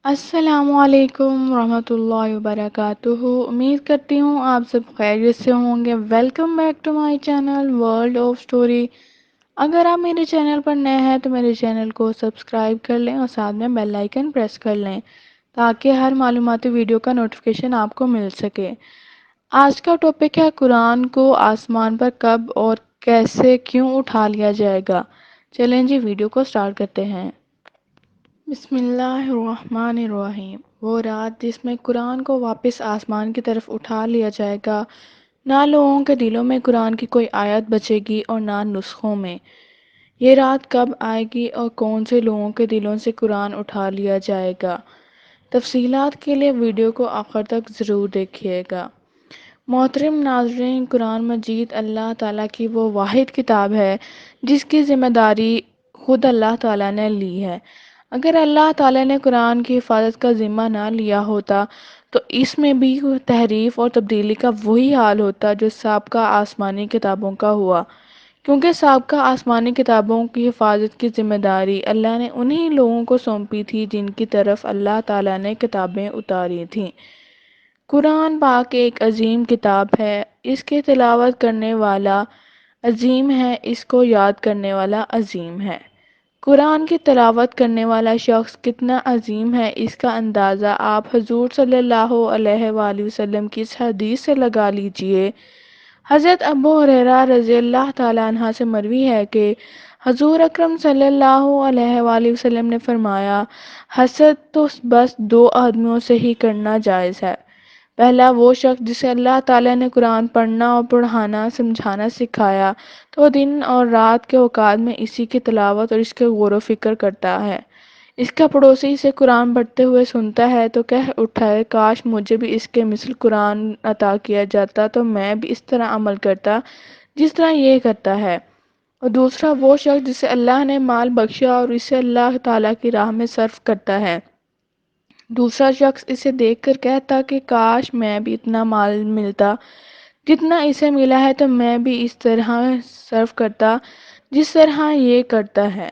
السلام علیکم ورحمۃ اللہ وبرکاتہ، امید کرتی ہوں آپ سب خیریت سے ہوں گے۔ Welcome back to my channel World of Story. اگر آپ میرے چینل پر نئے ہیں تو میرے چینل کو سبسکرائب کر لیں اور ساتھ میں بیل آئیکن پریس کر لیں تاکہ ہر معلوماتی ویڈیو کا نوٹیفیکیشن آپ کو مل سکے۔ آج کا ٹاپک ہے قرآن کو آسمان پر کب اور کیسے کیوں اٹھا لیا جائے گا۔ چلیں جی ویڈیو کو سٹارٹ کرتے ہیں۔ بسم اللہ الرحمن الرحیم۔ وہ رات جس میں قرآن کو واپس آسمان کی طرف اٹھا لیا جائے گا، نہ لوگوں کے دلوں میں قرآن کی کوئی آیت بچے گی اور نہ نسخوں میں۔ یہ رات کب آئے گی اور کون سے لوگوں کے دلوں سے قرآن اٹھا لیا جائے گا؟ تفصیلات کے لیے ویڈیو کو آخر تک ضرور دیکھیے گا۔ محترم ناظرین، قرآن مجید اللہ تعالیٰ کی وہ واحد کتاب ہے جس کی ذمہ داری خود اللہ تعالیٰ نے لی ہے۔ اگر اللہ تعالیٰ نے قرآن کی حفاظت کا ذمہ نہ لیا ہوتا تو اس میں بھی تحریف اور تبدیلی کا وہی حال ہوتا جو سابقہ آسمانی کتابوں کا ہوا، کیونکہ سابقہ آسمانی کتابوں کی حفاظت کی ذمہ داری اللہ نے انہی لوگوں کو سونپی تھی جن کی طرف اللہ تعالیٰ نے کتابیں اتاری تھیں۔ قرآن پاک ایک عظیم کتاب ہے، اس کی تلاوت کرنے والا عظیم ہے، اس کو یاد کرنے والا عظیم ہے۔ قرآن کی تلاوت کرنے والا شخص کتنا عظیم ہے، اس کا اندازہ آپ حضور صلی اللہ علیہ وآلہ وسلم کی اس حدیث سے لگا لیجئے۔ حضرت ابو ہریرہ رضی اللہ تعالیٰ عنہ سے مروی ہے کہ حضور اکرم صلی اللہ علیہ وآلہ وسلم نے فرمایا، حسد تو بس دو آدمیوں سے ہی کرنا جائز ہے۔ پہلا وہ شخص جسے اللہ تعالیٰ نے قرآن پڑھنا اور پڑھانا سمجھانا سکھایا تو وہ دن اور رات کے اوقات میں اسی کی تلاوت اور اس کے غور و فکر کرتا ہے۔ اس کا پڑوسی اسے قرآن پڑھتے ہوئے سنتا ہے تو کہہ اٹھتا ہے، کاش مجھے بھی اس کے مثل قرآن عطا کیا جاتا تو میں بھی اس طرح عمل کرتا جس طرح یہ کرتا ہے۔ اور دوسرا وہ شخص جسے اللہ نے مال بخشا اور اسے اللہ تعالیٰ کی راہ میں صرف کرتا ہے۔ دوسرا شخص اسے دیکھ کر کہتا کہ کاش میں بھی اتنا مال ملتا جتنا اسے ملا ہے تو میں بھی اس طرح صرف کرتا جس طرح یہ کرتا ہے۔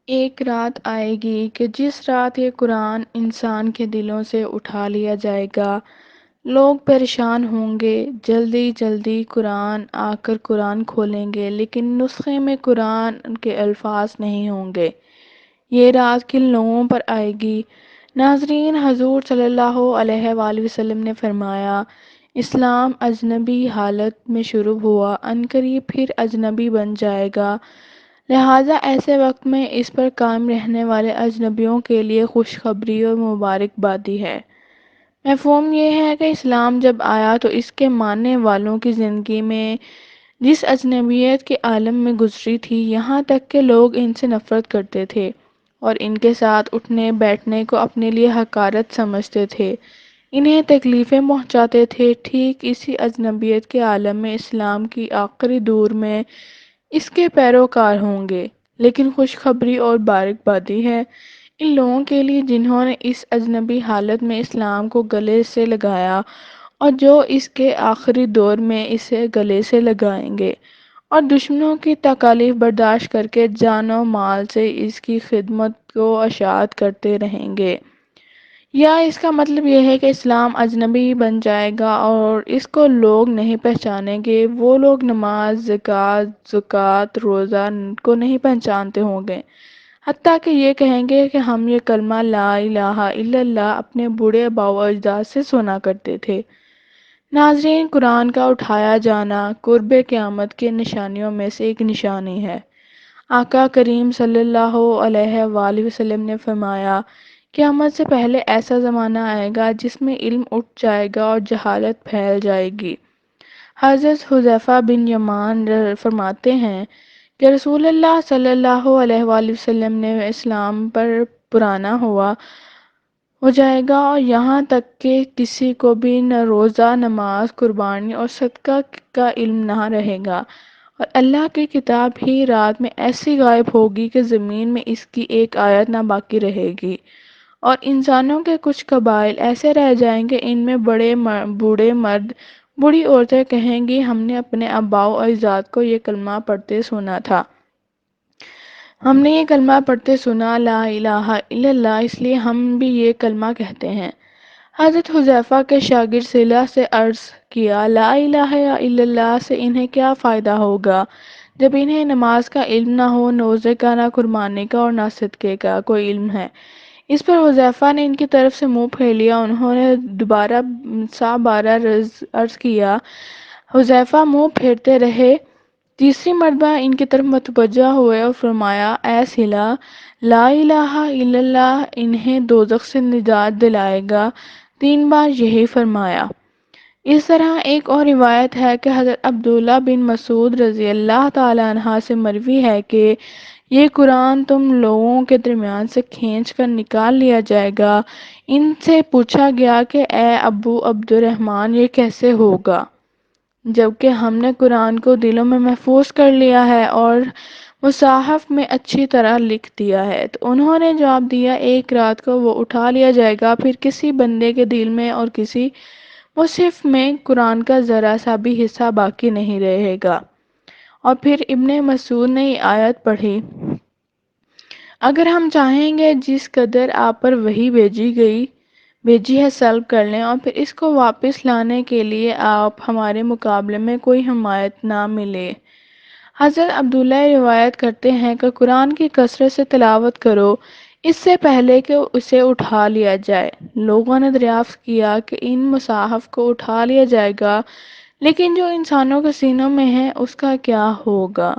ایک رات آئے گی کہ جس رات یہ قرآن انسان کے دلوں سے اٹھا لیا جائے گا، لوگ پریشان ہوں گے، جلدی جلدی قرآن آ کر قرآن کھولیں گے لیکن نسخے میں قرآن کے الفاظ نہیں ہوں گے۔ یہ رات کن لوگوں پر آئے گی؟ ناظرین، حضور صلی اللہ علیہ وآلہ وسلم نے فرمایا، اسلام اجنبی حالت میں شروع ہوا، عنقریب پھر اجنبی بن جائے گا، لہٰذا ایسے وقت میں اس پر قائم رہنے والے اجنبیوں کے لیے خوشخبری اور مبارکبادی ہے۔ مفہوم یہ ہے کہ اسلام جب آیا تو اس کے ماننے والوں کی زندگی میں جس اجنبیت کے عالم میں گزری تھی، یہاں تک کہ لوگ ان سے نفرت کرتے تھے اور ان کے ساتھ اٹھنے بیٹھنے کو اپنے لیے حقارت سمجھتے تھے، انہیں تکلیفیں پہنچاتے تھے، ٹھیک اسی اجنبیت کے عالم میں اسلام کی آخری دور میں اس کے پیروکار ہوں گے۔ لیکن خوشخبری اور مبارکبادی ہے ان لوگوں کے لیے جنہوں نے اس اجنبی حالت میں اسلام کو گلے سے لگایا اور جو اس کے آخری دور میں اسے گلے سے لگائیں گے اور دشمنوں کی تکالیف برداشت کر کے جان و مال سے اس کی خدمت کو اشاعت کرتے رہیں گے۔ یا اس کا مطلب یہ ہے کہ اسلام اجنبی بن جائے گا اور اس کو لوگ نہیں پہچانیں گے، وہ لوگ نماز، زکوٰۃ، روزہ کو نہیں پہچانتے ہوں گے، حتیٰ کہ یہ کہیں گے کہ ہم یہ کلمہ لا الہ الا اللہ اپنے بوڑھے آباء و اجداد سے سنا کرتے تھے۔ ناظرین، قرآن کا اٹھایا جانا قرب قیامت کی نشانیوں میں سے ایک نشانی ہے۔ آقا کریم صلی اللہ علیہ وآلہ وسلم نے فرمایا، قیامت سے پہلے ایسا زمانہ آئے گا جس میں علم اٹھ جائے گا اور جہالت پھیل جائے گی۔ حضرت حذیفہ بن یمان فرماتے ہیں کہ رسول اللہ صلی اللہ علیہ وآلہ وسلم نے اسلام پر پرانا ہو جائے گا اور یہاں تک کہ کسی کو بھی نہ روزہ، نماز، قربانی اور صدقہ کا علم نہ رہے گا، اور اللہ کی کتاب ہی رات میں ایسی غائب ہوگی کہ زمین میں اس کی ایک آیت نہ باقی رہے گی، اور انسانوں کے کچھ قبائل ایسے رہ جائیں گے ان میں بوڑھے مرد، بوڑھی عورتیں کہیں گی، ہم نے اپنے آباء و اجداد کو یہ کلمہ پڑھتے سنا تھا۔ ہم نے یہ کلمہ پڑھتے سنا، لا الہ الا اللہ، اس لیے ہم بھی یہ کلمہ کہتے ہیں۔ حضرت حذیفہ کے شاگرد صلہ سے عرض کیا، لا الہ الا اللہ سے انہیں کیا فائدہ ہوگا جب انہیں نماز کا علم نہ ہو، روزے کا، نہ قربانی کا اور نہ صدقے کا کوئی علم ہے؟ اس پر حذیفہ نے ان کی طرف سے منہ پھیر لیا۔ انہوں نے دوبارہ بارہ عرض کیا۔ حذیفہ منہ پھیرتے رہے۔ تیسری مرتبہ ان کی طرف متوجہ ہوئے اور فرمایا، اے صلہ، لا الہ الا اللہ انہیں دوزخ سے نجات دلائے گا۔ 3 بار یہی فرمایا۔ اس طرح ایک اور روایت ہے کہ حضرت عبداللہ بن مسعود رضی اللہ تعالی عنہ سے مروی ہے کہ یہ قرآن تم لوگوں کے درمیان سے کھینچ کر نکال لیا جائے گا۔ ان سے پوچھا گیا کہ اے ابو عبد الرحمن، یہ کیسے ہوگا جبکہ ہم نے قرآن کو دلوں میں محفوظ کر لیا ہے اور مصحف میں اچھی طرح لکھ دیا ہے؟ تو انہوں نے جواب دیا، ایک رات کو وہ اٹھا لیا جائے گا، پھر کسی بندے کے دل میں اور کسی مصحف میں قرآن کا ذرا سا بھی حصہ باقی نہیں رہے گا۔ اور پھر ابن مسعود نے یہ آیت پڑھی، اگر ہم چاہیں گے جس قدر آپ پر وحی بھیجی ہے سلب کر لیں، اور پھر اس کو واپس لانے کے لیے آپ ہمارے مقابلے میں کوئی حمایت نہ ملے۔ حضرت عبداللہ روایت کرتے ہیں کہ قرآن کی کثرت سے تلاوت کرو اس سے پہلے کہ اسے اٹھا لیا جائے۔ لوگوں نے دریافت کیا کہ ان مصاحف کو اٹھا لیا جائے گا، لیکن جو انسانوں کے سینوں میں ہے اس کا کیا ہوگا؟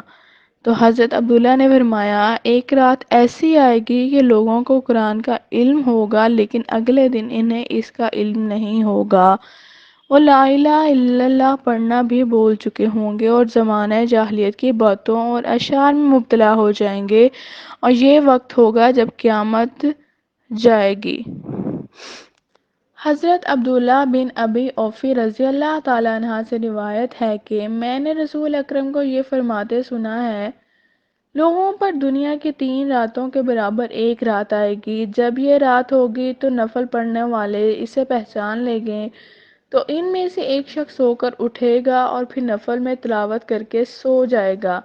تو حضرت عبداللہ نے فرمایا، ایک رات ایسی آئے گی کہ لوگوں کو قرآن کا علم ہوگا لیکن اگلے دن انہیں اس کا علم نہیں ہوگا۔ وہ لا الہ الا اللہ پڑھنا بھی بھول چکے ہوں گے اور زمانہ جاہلیت کی باتوں اور اشعار میں مبتلا ہو جائیں گے، اور یہ وقت ہوگا جب قیامت جائے گی۔ حضرت عبداللہ بن ابی اوفی رضی اللہ تعالیٰ عنہ سے روایت ہے کہ میں نے رسول اکرم کو یہ فرماتے سنا ہے، لوگوں پر دنیا کی 3 راتوں کے برابر ایک رات آئے گی، جب یہ رات ہوگی تو نفل پڑھنے والے اسے پہچان لیں گے تو ان میں سے ایک شخص سو کر اٹھے گا اور پھر نفل میں تلاوت کر کے سو جائے گا،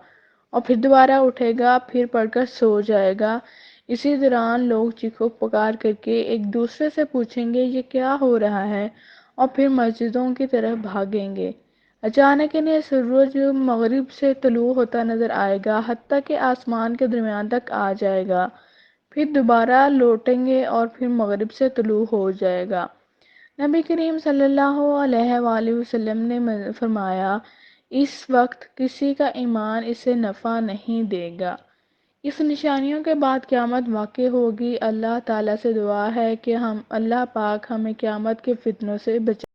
اور پھر دوبارہ اٹھے گا، پھر پڑھ کر سو جائے گا۔ اسی دوران لوگ چیخو پکار کر کے ایک دوسرے سے پوچھیں گے، یہ کیا ہو رہا ہے؟ اور پھر مسجدوں کی طرف بھاگیں گے۔ اچانک انہیں سورج مغرب سے طلوع ہوتا نظر آئے گا، حتیٰ کہ آسمان کے درمیان تک آ جائے گا، پھر دوبارہ لوٹیں گے اور پھر مغرب سے طلوع ہو جائے گا۔ نبی کریم صلی اللہ علیہ وآلہ وسلم نے فرمایا، اس وقت کسی کا ایمان اسے نفع نہیں دے گا۔ اس نشانیوں کے بعد قیامت واقع ہوگی۔ اللہ تعالیٰ سے دعا ہے کہ اللہ پاک ہمیں قیامت کے فتنوں سے بچائے۔